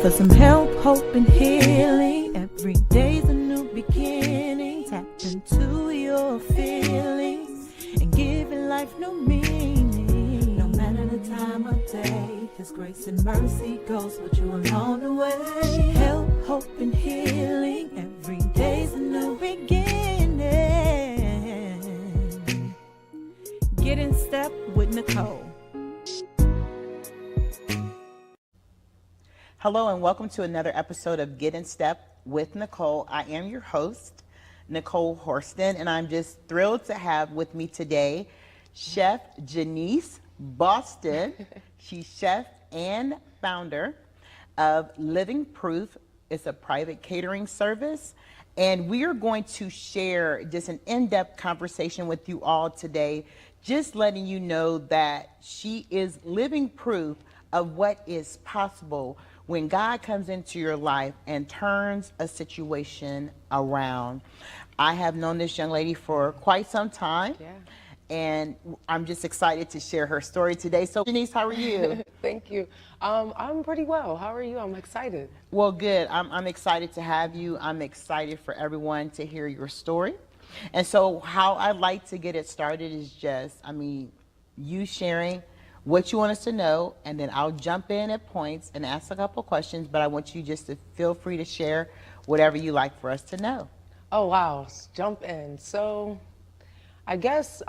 for some help, hope, and healing. Every day's a new beginning. Tap into your feelings and giving life new meaning. No matter the time of day, His grace and mercy goes with you along the way. Help, hope, and healing. Every day's a new beginning. Get in step with Nicole. Hello and welcome to another episode of Get in Step with Nicole. I am your host, Nicole Horston, and I'm just thrilled to have with me today Chef Janese Boston. She's chef and founder of Living Proof. It's a private catering service, and we are going to share just an in-depth conversation with you all today, just letting you know that she is living proof of what is possible when God comes into your life and turns a situation around. I have known this young lady for quite some time, and I'm just excited to share her story today. So, Janese, how are you? Thank you. I'm pretty well. How are you? I'm excited. Well, good. I'm excited to have you. I'm excited for everyone to hear your story. And so how I like to get it started is just, you sharing what you want us to know, and then I'll jump in at points and ask a couple questions, but I want you just to feel free to share whatever you like for us to know. Oh, wow. Jump in. So I guess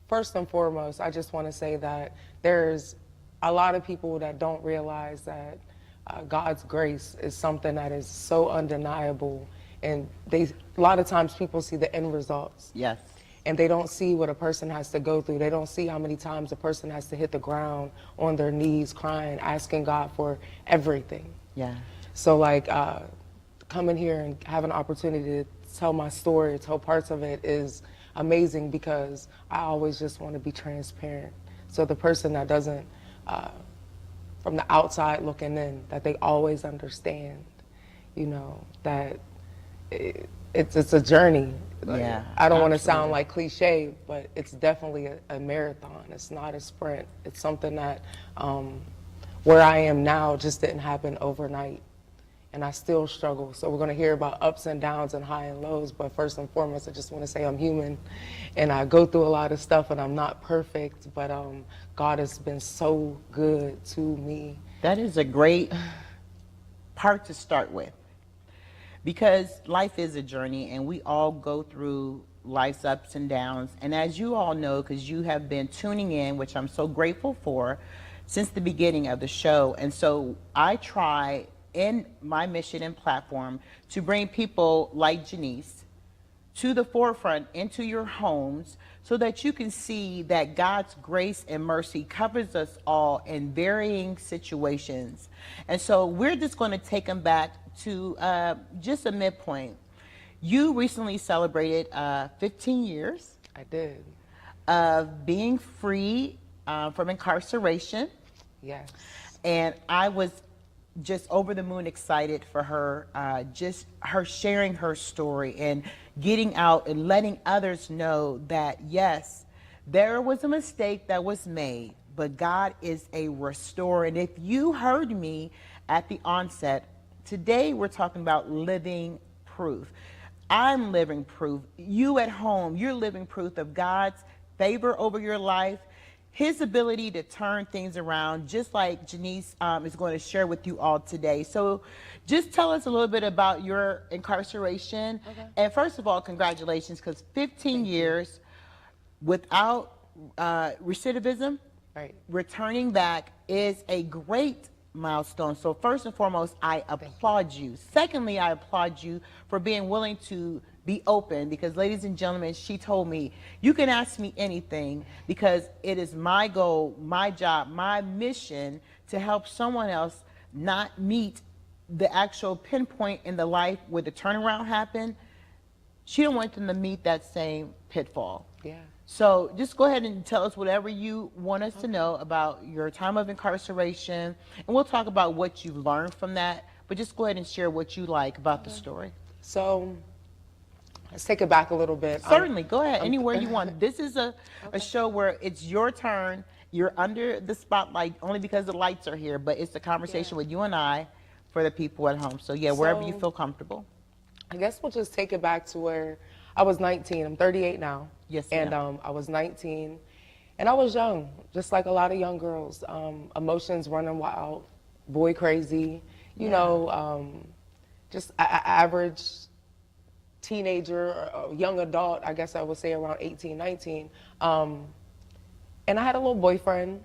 first and foremost, I just want to say that there's a lot of people that don't realize that God's grace is something that is so undeniable, and a lot of times people see the end results. Yes. And they don't see what a person has to go through. They don't see how many times a person has to hit the ground on their knees, crying, asking God for everything. Yeah. So like coming here and having an opportunity to tell my story, tell parts of it is amazing, because I always just want to be transparent. So the person that doesn't, from the outside looking in, that they always understand, that it's a journey. Yeah, I don't want to sound like cliche, but it's definitely a marathon. It's not a sprint. It's something that where I am now just didn't happen overnight, and I still struggle. So we're going to hear about ups and downs and high and lows, but first and foremost, I just want to say I'm human, and I go through a lot of stuff, and I'm not perfect, but God has been so good to me. That is a great part to start with, because life is a journey, and we all go through life's ups and downs. And as you all know, because you have been tuning in, which I'm so grateful for, since the beginning of the show. And so I try in my mission and platform to bring people like Janese to the forefront, into your homes, so that you can see that God's grace and mercy covers us all in varying situations. And so we're just going to take them back to just a midpoint. You recently celebrated 15 years. I did. Of being free from incarceration. Yes. And I was just over the moon excited for her, just her sharing her story and getting out and letting others know that, yes, there was a mistake that was made, but God is a restorer. And if you heard me at the onset, today we're talking about living proof. I'm living proof. You at home, you're living proof of God's favor over your life, His ability to turn things around, just like Janese is going to share with you all today. So just tell us a little bit about your incarceration. Okay. And first of all, congratulations, because 15 years without recidivism, right, returning back is a great milestone. So first and foremost, I applaud you. Secondly, I applaud you for being willing to be open, because ladies and gentlemen, she told me, you can ask me anything, because it is my goal, my job, my mission to help someone else not meet the actual pinpoint in the life where the turnaround happened. She don't want them to meet that same pitfall. Yeah. So just go ahead and tell us whatever you want us to know about your time of incarceration, and we'll talk about what you've learned from that, but just go ahead and share what you like about the story. So let's take it back a little bit. Certainly, go ahead, anywhere you want. This is a show where it's your turn, You're under the spotlight only because the lights are here, but it's a conversation with you and I for the people at home. So yeah, wherever you So- feel comfortable. I guess we'll just take it back to where I was 19. I'm 38 now. Yes, And ma'am. I was 19, and I was young, just like a lot of young girls. Emotions running wild, boy crazy, you know, just average teenager, or young adult, I guess I would say around 18, 19. And I had a little boyfriend.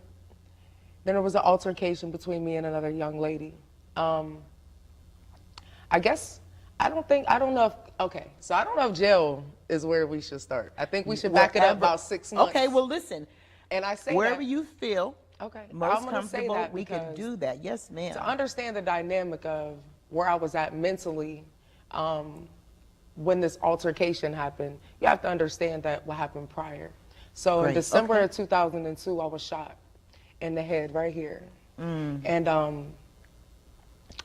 Then there was an altercation between me and another young lady. I guess, I don't know if, okay, so I don't know if jail is where we should start. I think we should back it up about 6 months. Okay, well listen, And I say wherever that, you feel okay, most I'm gonna say comfortable, that we can because do that. Yes, ma'am. to understand the dynamic of where I was at mentally when this altercation happened, you have to understand that what happened prior. So in Great, December okay. of 2002, I was shot in the head right here. And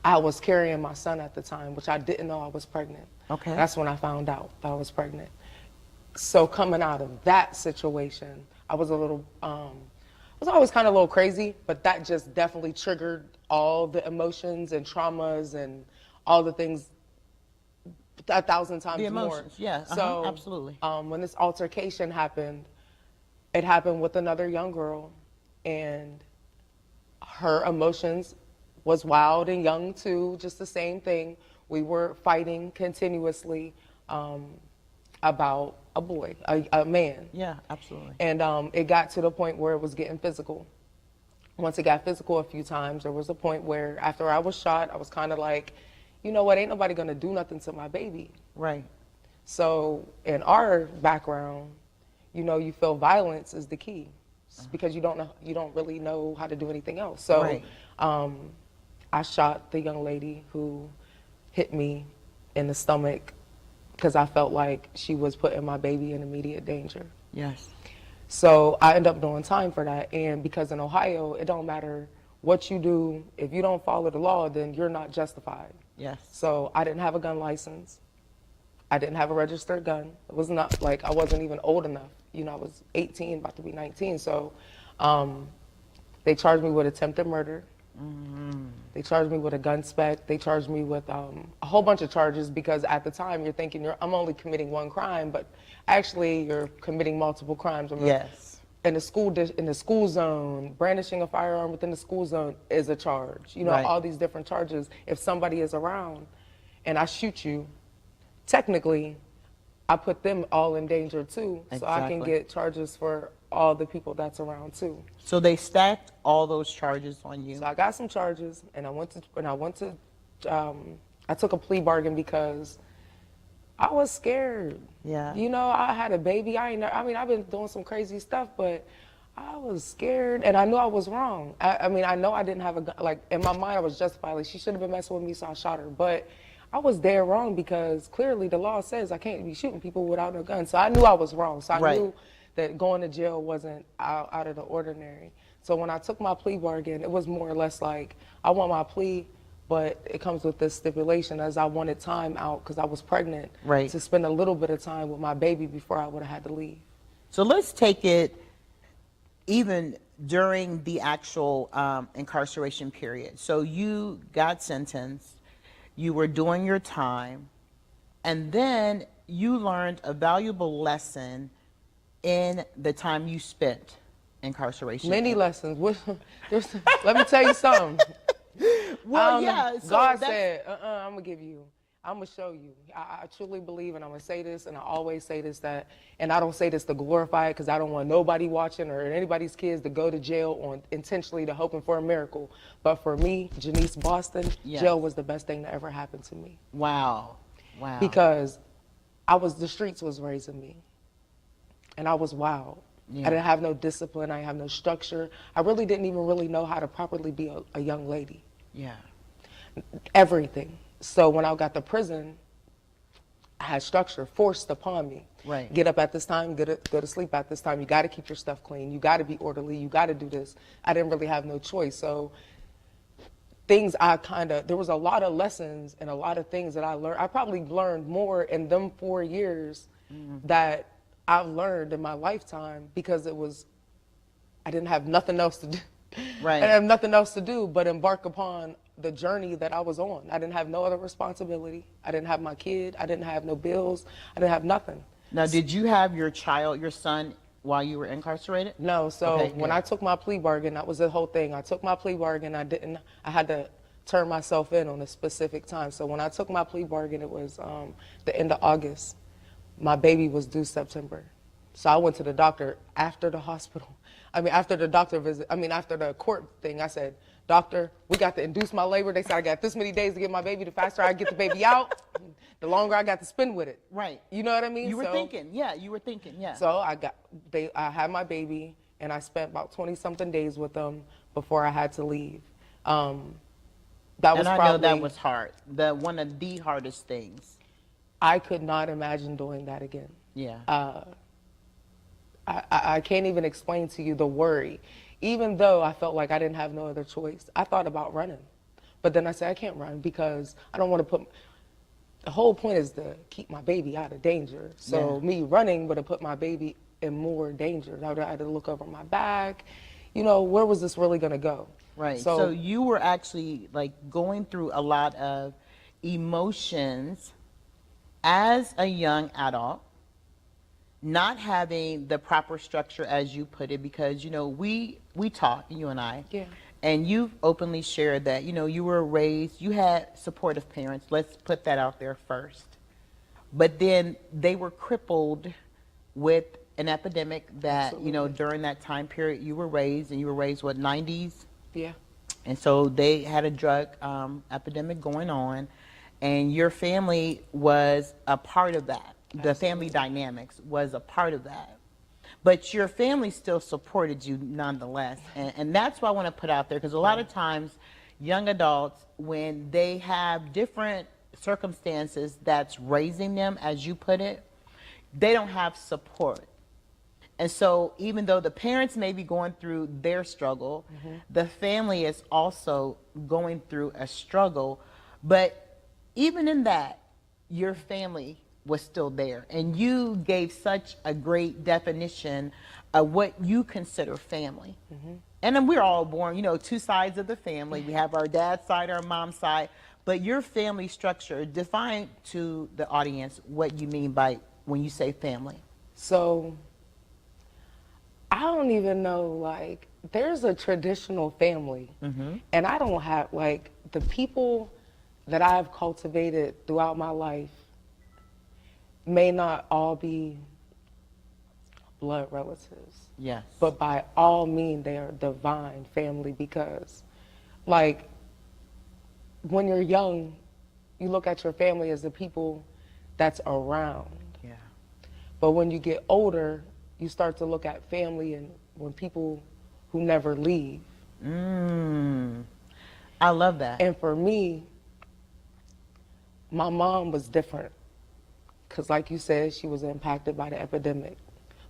I was carrying my son at the time, which I didn't know I was pregnant. Okay. That's when I found out that I was pregnant. So coming out of that situation, I was a little, I was always kind of a little crazy, but that just definitely triggered all the emotions and traumas and all the things 1,000 times The more. emotions, yeah, So absolutely. when this altercation happened, it happened with another young girl, and her emotions was wild and young too, just the same thing. We were fighting continuously about a boy, a man. Yeah, absolutely. And it got to the point where it was getting physical. Once it got physical a few times, there was a point where after I was shot, I was kind of like, you know what, ain't nobody gonna do nothing to my baby. Right. So in our background, you know, you feel violence is the key. It's because you don't really know how to do anything else. So Right. I shot the young lady who hit me in the stomach because I felt like she was putting my baby in immediate danger. Yes. So I ended up doing time for that. And because in Ohio, it don't matter what you do. If you don't follow the law, then you're not justified. Yes. So I didn't have a gun license. I didn't have a registered gun. It was not like I wasn't even old enough. You know, I was 18, about to be 19. So they charged me with attempted murder. They charged me with a gun spec. They charged me with a whole bunch of charges because at the time you're thinking I'm only committing one crime, but actually you're committing multiple crimes. Yes. In the school zone, brandishing a firearm within the school zone is a charge. You know, Right. all these different charges. If somebody is around and I shoot you, technically, I put them all in danger too, so I can Exactly. get charges for all the people that's around too. So they stacked all those charges on you. So I got some charges, and I took a plea bargain because I was scared. Yeah. You know, I had a baby. I've been doing some crazy stuff, but I was scared, and I knew I was wrong. I know I didn't have a gun. Like, in my mind, I was justified. Like, she should have been messing with me, so I shot her. But I was dead wrong because clearly the law says I can't be shooting people without a gun. So I knew I was wrong. So I Right. knew that going to jail wasn't out of the ordinary. So when I took my plea bargain, it was more or less like, I want my plea, but it comes with this stipulation as I wanted time out because I was pregnant. Right. To spend a little bit of time with my baby before I would have had to leave. So let's take it even during the actual incarceration period. So you got sentenced, you were doing your time, and then you learned a valuable lesson in the time you spent incarceration. Many lessons. Let me tell you something. Well, yeah. So God that's- said, I'm going to give you, I'm going to show you. I truly believe, and I'm going to say this, and I always say this, and I don't say this to glorify it because I don't want nobody watching or anybody's kids to go to jail on intentionally to hoping for a miracle. But for me, Janese Boston, Yes. jail was the best thing that ever happened to me. Wow. Wow. Because the streets was raising me. And I was wild. Yeah. I didn't have no discipline. I didn't have no structure. I really didn't even really know how to properly be a young lady. Yeah. Everything. So when I got to prison, I had structure forced upon me. Right. Get up at this time, go to sleep at this time. You got to keep your stuff clean. You got to be orderly. You got to do this. I didn't really have no choice. So there was a lot of lessons and a lot of things that I learned. I probably learned more in them 4 years that I've learned in my lifetime because I didn't have nothing else to do. Right. I didn't have nothing else to do but embark upon the journey that I was on. I didn't have no other responsibility. I didn't have my kid. I didn't have no bills. I didn't have nothing. Now, did you have your child, your son, while you were incarcerated? No, so Okay, when good. I took my plea bargain, that was the whole thing. I took my plea bargain. I had to turn myself in on a specific time. So when I took my plea bargain, it was the end of August. My baby was due September. So I went to the doctor after the hospital. After the doctor visit, after the court thing, I said, doctor, we got to induce my labor. They said I got this many days to get my baby. The faster I get the baby out, the longer I got to spend with it. Right. You know what I mean? You were thinking, yeah. So I had my baby, and I spent about 20-something days with them before I had to leave. That was and I probably, know that was hard. One of the hardest things. I could not imagine doing that again. Yeah. I can't even explain to you the worry. Even though I felt like I didn't have no other choice, I thought about running. But then I said, I can't run because I don't want to put, the whole point is to keep my baby out of danger. So me running would have put my baby in more danger. I would have had to look over my back. You know, where was this really going to go? Right. So you were actually like going through a lot of emotions as a young adult, not having the proper structure, as you put it, because, you know, we talk, you and I, and you've openly shared that, you know, you were raised, you had supportive parents. Let's put that out there first. But then they were crippled with an epidemic that, you know, during that time period you were raised, and you were raised, what, 90s? Yeah. And so they had a drug epidemic going on, and your family was a part of that. The family dynamics was a part of that. But your family still supported you nonetheless. And that's what I want to put out there, because a lot of times young adults, when they have different circumstances that's raising them, as you put it, they don't have support. And so even though the parents may be going through their struggle, the family is also going through a struggle. But even in that, your family was still there. And you gave such a great definition of what you consider family. And then we're all born, you know, two sides of the family. We have our dad's side, our mom's side. But your family structure, define to the audience what you mean by when you say family. So I don't even know, like, there's a traditional family. And I don't have, like, the people that I've cultivated throughout my life may not all be blood relatives. Yes. But by all means, they are divine family, because, like, when you're young, you look at your family as the people that's around. Yeah. But when you get older, you start to look at family and when people who never leave. I love that. And for me, my mom was different, because like you said, she was impacted by the epidemic.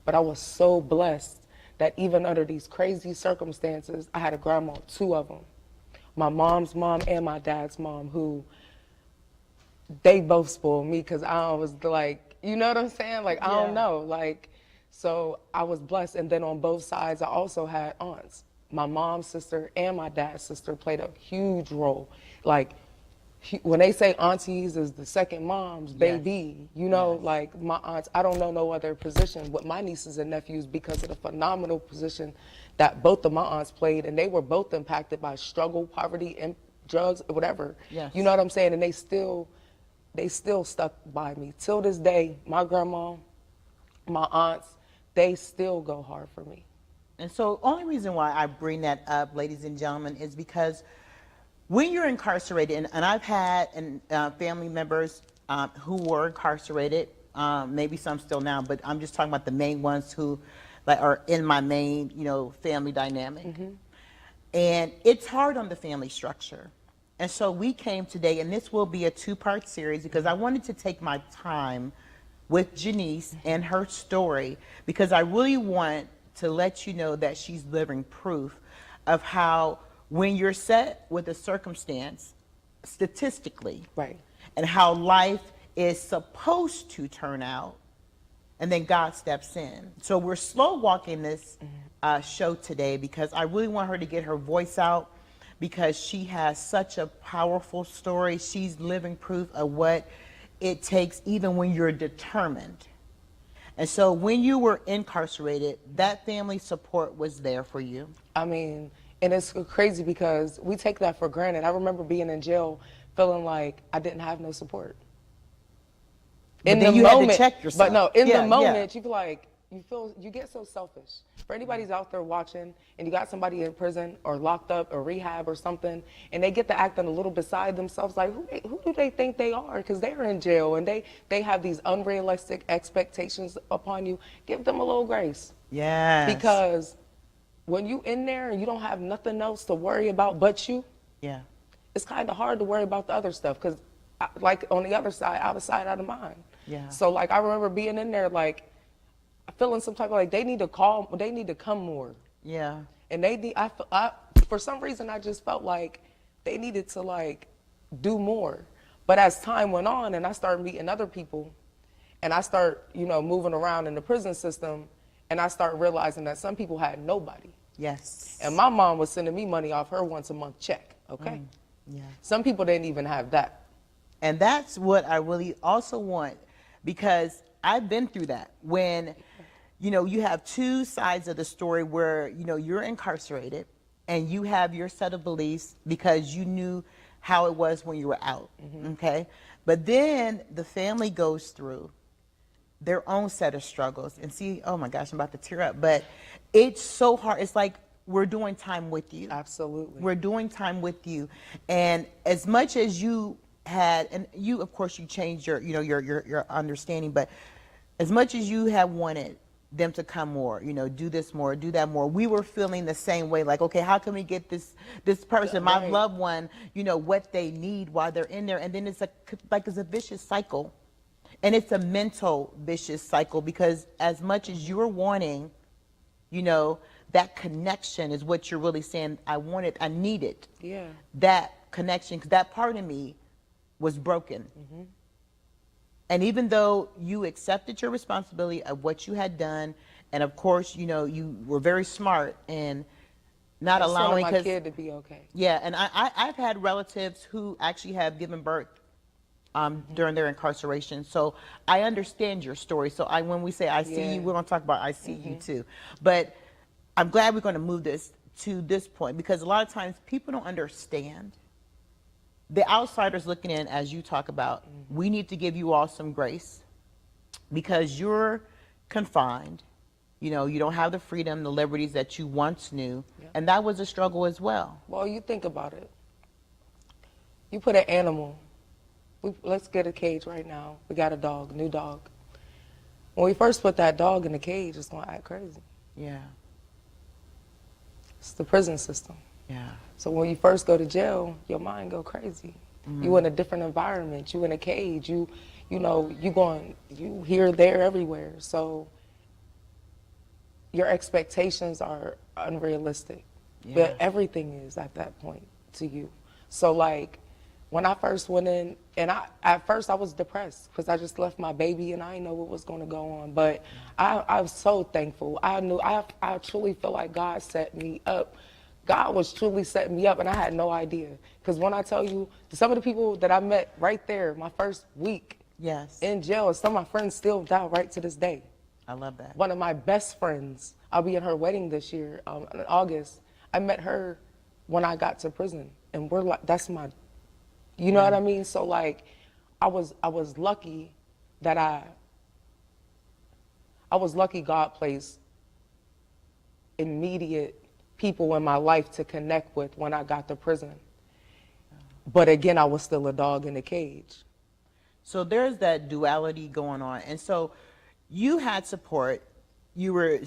But I was so blessed that even under these crazy circumstances, I had a grandma, two of them. My mom's mom and my dad's mom, who they both spoiled me, because I was like, you know what I'm saying? Like, I don't know. Like, so I was blessed. And then on both sides, I also had aunts. My mom's sister and my dad's sister played a huge role. Like, when they say aunties is the second mom's baby, you know, like my aunts, I don't know no other position with my nieces and nephews, because of the phenomenal position that both of my aunts played. And they were both impacted by struggle, poverty, and drugs, whatever. You know what I'm saying? And they still stuck by me. Till this day, my grandma, my aunts, they still go hard for me. And so only reason why I bring that up, ladies and gentlemen, is because when you're incarcerated, and I've had family members who were incarcerated, maybe some still now, but I'm just talking about the main ones who like are in my main, you know, family dynamic. And it's hard on the family structure. And so we came today, and this will be a two-part series, because I wanted to take my time with Janese and her story, because I really want to let you know that she's living proof of how, when you're set with a circumstance, statistically, Right. and how life is supposed to turn out, and then God steps in. So we're slow walking this show today because I really want her to get her voice out because she has such a powerful story. She's living proof of what it takes even when you're determined. And so when you were incarcerated, that family support was there for you. I mean, and it's crazy because we take that for granted. I remember being in jail feeling like I didn't have no support. But then you had to check yourself. But no, in Yeah, the moment, you feel like, you get so selfish. For anybody's out there watching and you got somebody in prison or locked up or rehab or something, and they get to acting a little beside themselves, like who do they think they are? Because they're in jail and they have these unrealistic expectations upon you. Give them a little grace. Yes. Because when you in there and you don't have nothing else to worry about but you, yeah, it's kind of hard to worry about the other stuff. Because like on the other side, out of sight, out of mind. Yeah. So like I remember being in there like feeling some type of like they need to come more. Yeah. And they need, for some reason I just felt like they needed to like do more. But as time went on and I started meeting other people and I start, moving around in the prison system and I start realizing that some people had nobody. Yes. And my mom was sending me money off her once a month check, okay? Yeah. Some people didn't even have that. And that's what I really also want because I've been through that when, you have two sides of the story where, you're incarcerated and you have your set of beliefs because you knew how it was when you were out, okay? But then the family goes through their own set of struggles and see, oh my gosh, I'm about to tear up. But it's so hard. It's like we're doing time with you. Absolutely. We're doing time with you. And as much as you had, and you, of course, you changed your, your understanding, but as much as you have wanted them to come more, do this more, do that more, we were feeling the same way, like, okay, how can we get this person, my Right. loved one, what they need while they're in there? And then it's it's a vicious cycle. And it's a mental vicious cycle because as much as you're wanting, that connection is what you're really saying, I need it. Yeah. That connection, because that part of me was broken. And even though you accepted your responsibility of what you had done, and of course, you were very smart in not allowing my kid to be okay. Yeah, and I've had relatives who actually have given birth during their incarceration, so I understand your story. So when we say I see you, we're going to talk about I see you too. But I'm glad we're going to move this to this point because a lot of times people don't understand. The outsiders looking in, as you talk about, we need to give you all some grace because you're confined. You don't have the freedom, the liberties that you once knew, and that was a struggle as well. Well, you think about it. You put an animal. Let's get a cage right now. We got a dog, new dog. When we first put that dog in the cage, it's going to act crazy. Yeah. It's the prison system. Yeah. So when you first go to jail, your mind go crazy. You in a different environment. You in a cage. You here, there, everywhere. So your expectations are unrealistic. Yeah. But everything is at that point to you. So like when I first went in, and at first I was depressed because I just left my baby and I didn't know what was going to go on. But I was so thankful. I truly feel like God set me up. God was truly setting me up, and I had no idea. Because when I tell you, some of the people that I met right there, my first week in jail, some of my friends still down right to this day. I love that. One of my best friends, I'll be in her wedding this year, in August. I met her when I got to prison, and we're like, that's my, you know what I mean? So like, I was lucky that I was lucky God placed immediate people in my life to connect with when I got to prison. But again, I was still a dog in a cage. So there's that duality going on. And so you had support, you were,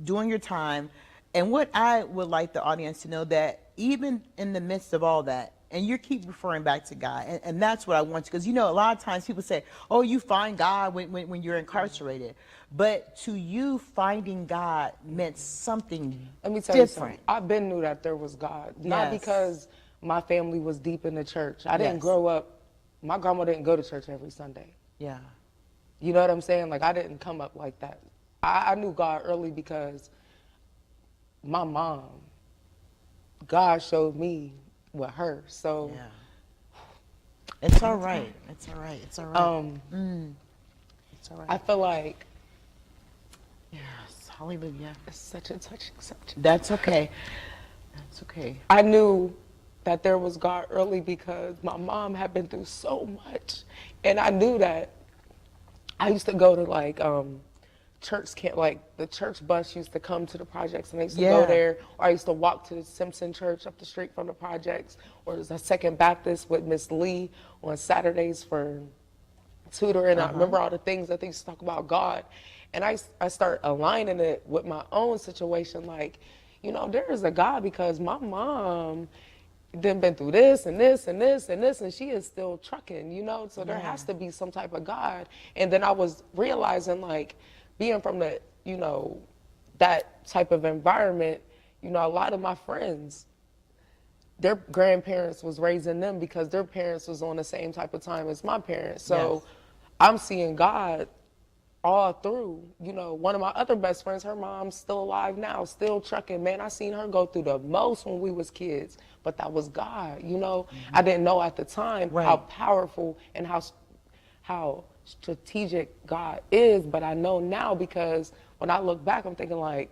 doing your time. And what I would like the audience to know that even in the midst of all that, and you keep referring back to God, and that's what I want you, because a lot of times people say, oh, you find God when you're incarcerated. But to you, finding God meant something Let me tell you different. something. I've been knew that there was God. Not because my family was deep in the church. I didn't grow up, my grandma didn't go to church every Sunday. Yeah. You know what I'm saying? Like, I didn't come up like that. I knew God early because my mom, God showed me with her. So, Yeah. It's all right. It's all right. It's all right. It's all right. I feel like Yes. Hallelujah. it's such a touching subject. That's okay. That's okay. I knew that there was God early because my mom had been through so much. And I knew that I used to go to like church camp, like the church bus used to come to the projects and I used to go there, or I used to walk to the Simpson Church up the street from the projects, or there's a Second Baptist with Miss Lee on Saturdays for tutoring. I remember all the things that they used to talk about God. And I start aligning it with my own situation, like, you know, there is a God because my mom then been through this and this and this and this, and she is still trucking, you know, so there has to be some type of God. And then I was realizing, like, being from the, you know, that type of environment, you know, a lot of my friends, their grandparents was raising them because their parents was on the same type of time as my parents. So I'm seeing God all through. You know, one of my other best friends, her mom's still alive now, still trucking. Man, I seen her go through the most when we was kids, but that was God, you know. I didn't know at the time how powerful and how strategic God is, but I know now because when I look back, I'm thinking like,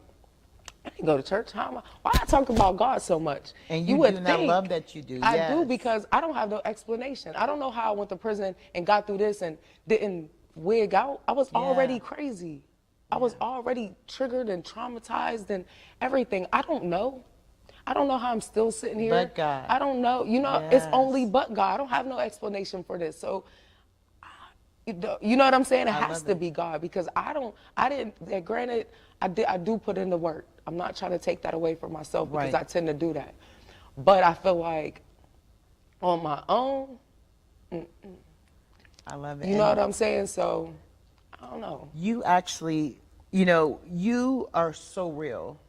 I didn't go to church. Why I talk about God so much? And you would do, and think, I love that you do. I do, because I don't have no explanation. I don't know how I went to prison and got through this and didn't wig out. I was already crazy. I was already triggered and traumatized and everything. I don't know. I don't know how I'm still sitting here. But God. I don't know. You know, it's only but God. I don't have no explanation for this. So, you know what I'm saying? It has to be God, because granted, I do put in the work. I'm not trying to take that away from myself because I tend to do that. But I feel like on my own, I love it. you know what I'm saying? So, I don't know. You actually, you know, you are so real.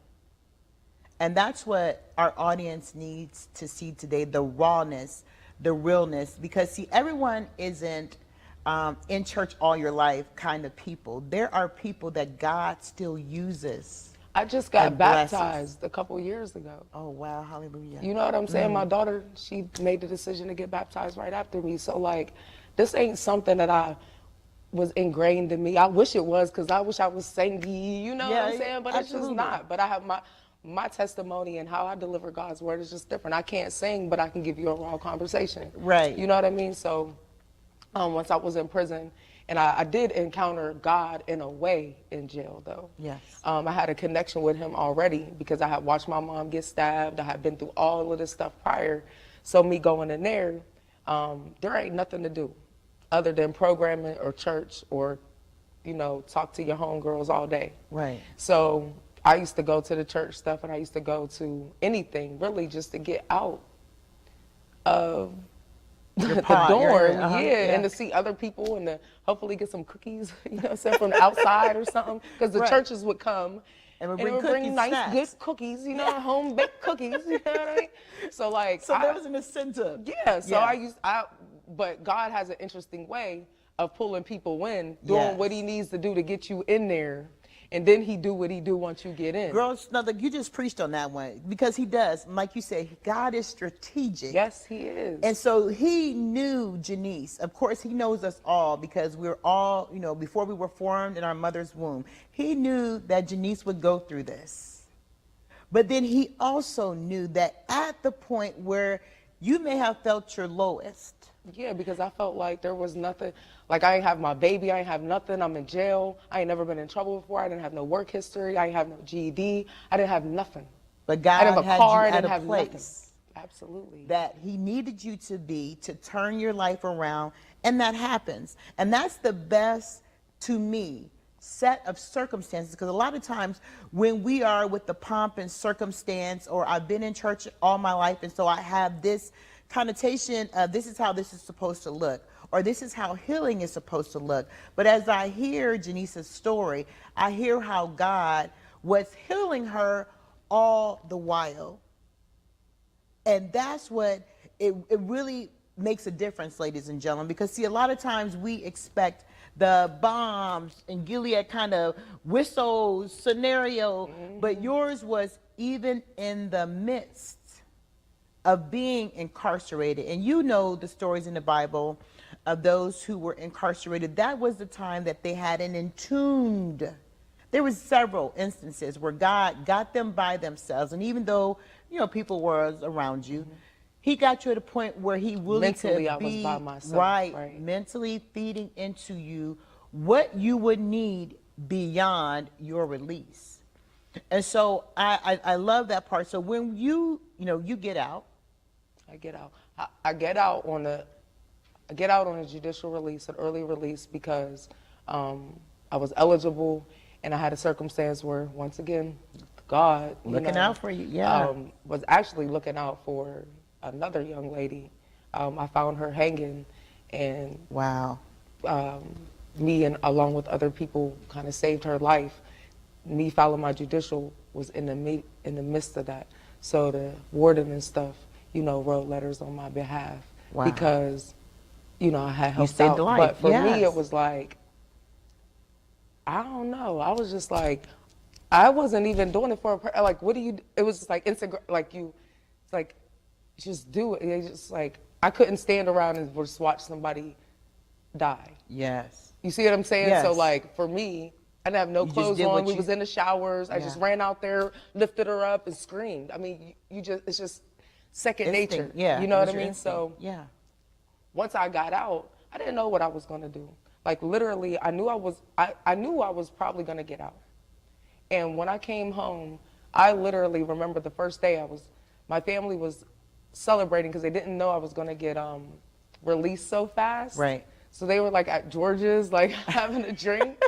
And that's what our audience needs to see today, the rawness, the realness. Because, see, everyone isn't in church all your life kind of people. There are people that God still uses. I just got and blesses. baptized a couple years ago. Oh, wow. Hallelujah. You know what I'm saying? My daughter, she made the decision to get baptized right after me. So, like, this ain't something that I was ingrained in me. I wish it was, because I wish I was sangy, you know what I'm saying? But it's just not. But I have my testimony and how I deliver God's word is just different. I can't sing, but I can give you a raw conversation. Right. You know what I mean? So, once I was in prison, and I did encounter God in a way in jail, though. Yes. I had a connection with him already because I had watched my mom get stabbed. I had been through all of this stuff prior. So me going in there ain't nothing to do other than programming or church or, you know, talk to your homegirls all day. Right. So I used to go to the church stuff, and I used to go to anything really just to get out of the dorm, and to see other people and to hopefully get some cookies, you know what I'm saying, from the outside or something, because the churches would come and it would bring nice, good cookies, you know, home-baked cookies, you know what I mean? So, like, so there was an incentive. Yeah, so but God has an interesting way of pulling people in, doing what he needs to do to get you in there. And then he do what he do once you get in. Girls, no, you just preached on that one, because he does. Like you said, God is strategic. Yes, he is. And so he knew Janese. Of course, he knows us all, because we're all, you know, before we were formed in our mother's womb, he knew that Janese would go through this. But then he also knew that at the point where you may have felt your lowest. Yeah, because I felt like there was nothing. Like, I ain't have my baby. I ain't have nothing. I'm in jail. I ain't never been in trouble before. I didn't have no work history. I ain't have no GED. I didn't have nothing. But God I didn't have a car. I didn't have place nothing. Absolutely. That he needed you to be to turn your life around. And that happens. And that's the best, to me, set of circumstances. Because a lot of times when we are with the pomp and circumstance, or I've been in church all my life, and so I have this connotation of this is how this is supposed to look, or this is how healing is supposed to look. But as I hear Janese's story, I hear how God was healing her all the while. And that's what it really makes a difference, ladies and gentlemen, because see, a lot of times we expect the bombs and Gilead kind of whistle scenario, but yours was even in the midst of being incarcerated. And you know the stories in the Bible of those who were incarcerated. That was the time that they had an entombed. There was several instances where God got them by themselves, and even though people were around you, He got you at a point where He willing Mentally, to I was be by myself, right, mentally feeding into you what you would need beyond your release. And so I love that part. So when you get out, I get out. I get out on a judicial release, an early release, because I was eligible, and I had a circumstance where, once again, God looking out for you, yeah, was actually looking out for another young lady. I found her hanging, and wow, me and along with other people kind of saved her life. Me filing my judicial was in the midst of that. So the warden and stuff, wrote letters on my behalf. Wow. Because, I had helped saved out. the life. But for Yes. me, it was like, I don't know. I was just like, I wasn't even doing it for like, what do you? It was just like Instagram, it's like, just do it. It's just like, I couldn't stand around and just watch somebody die. yes, You see what I'm saying? Yes. So like, for me, I didn't have no You just clothes did on. what We you- was in the showers. I just Yeah. ran out there, lifted her up, and screamed. I mean, it's just second nature. Instinct, yeah, You know it what was I your mean? So instinct. Yeah, once I got out, I didn't know what I was gonna do. Like literally, I knew I was probably gonna get out. And when I came home, I literally remember the first day my family was celebrating because they didn't know I was gonna get released so fast. Right. So they were like at George's, like having a drink,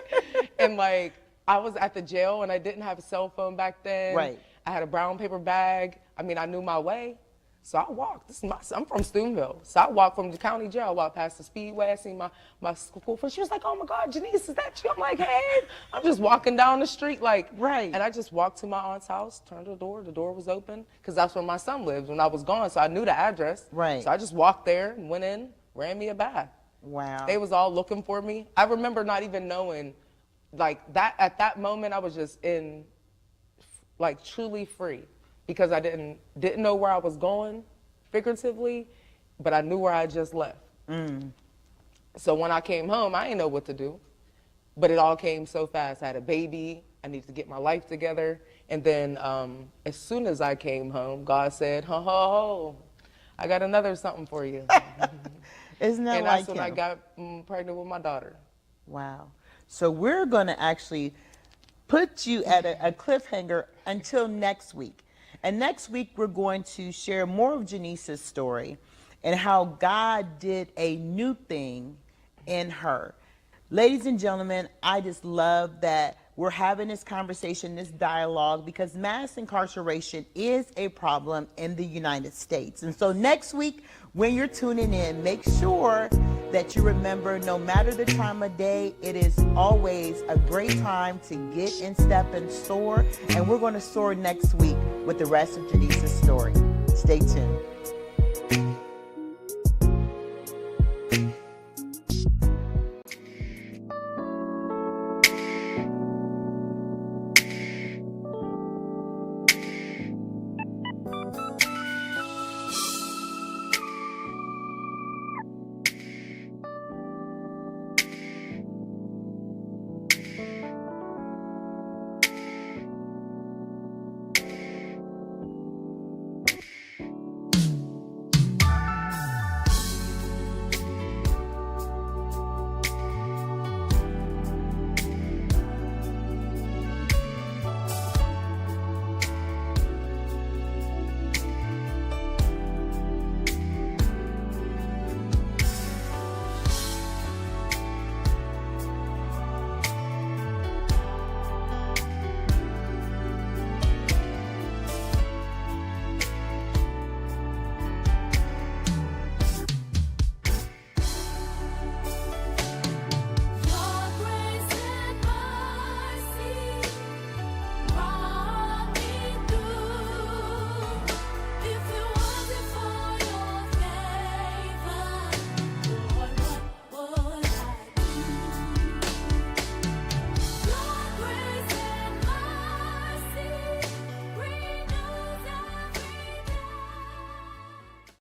and like I was at the jail and I didn't have a cell phone back then. Right. I had a brown paper bag. I mean, I knew my way. So I walked. I'm from Steubenville. So I walked from the county jail. I walked past the Speedway. I seen my school friend. She was like, "Oh my God, Janese, is that you?" I'm like, "Hey." I'm just walking down the street like, Right. And I just walked to my aunt's house, turned the door. The door was open because that's where my son lived when I was gone. So I knew the address. Right. So I just walked there and went in, ran me a bath. wow. They was all looking for me. I remember not even knowing, like that at that moment I was just in, like truly free, because I didn't know where I was going, figuratively, but I knew where I just left. So when I came home, I didn't know what to do, but it all came so fast. I had a baby. I needed to get my life together, and then as soon as I came home, God said, "Ho ho ho, I got another something for you." Isn't that And like that's when him? I got pregnant with my daughter. Wow. So we're going to actually put you at a cliffhanger until next week. And next week, we're going to share more of Janese's story and how God did a new thing in her. Ladies and gentlemen, I just love that we're having this conversation, this dialogue, because mass incarceration is a problem in the United States. And so next week, when you're tuning in, make sure that you remember, no matter the time of day, it is always a great time to get in step and soar. And we're going to soar next week with the rest of Janese's story. Stay tuned.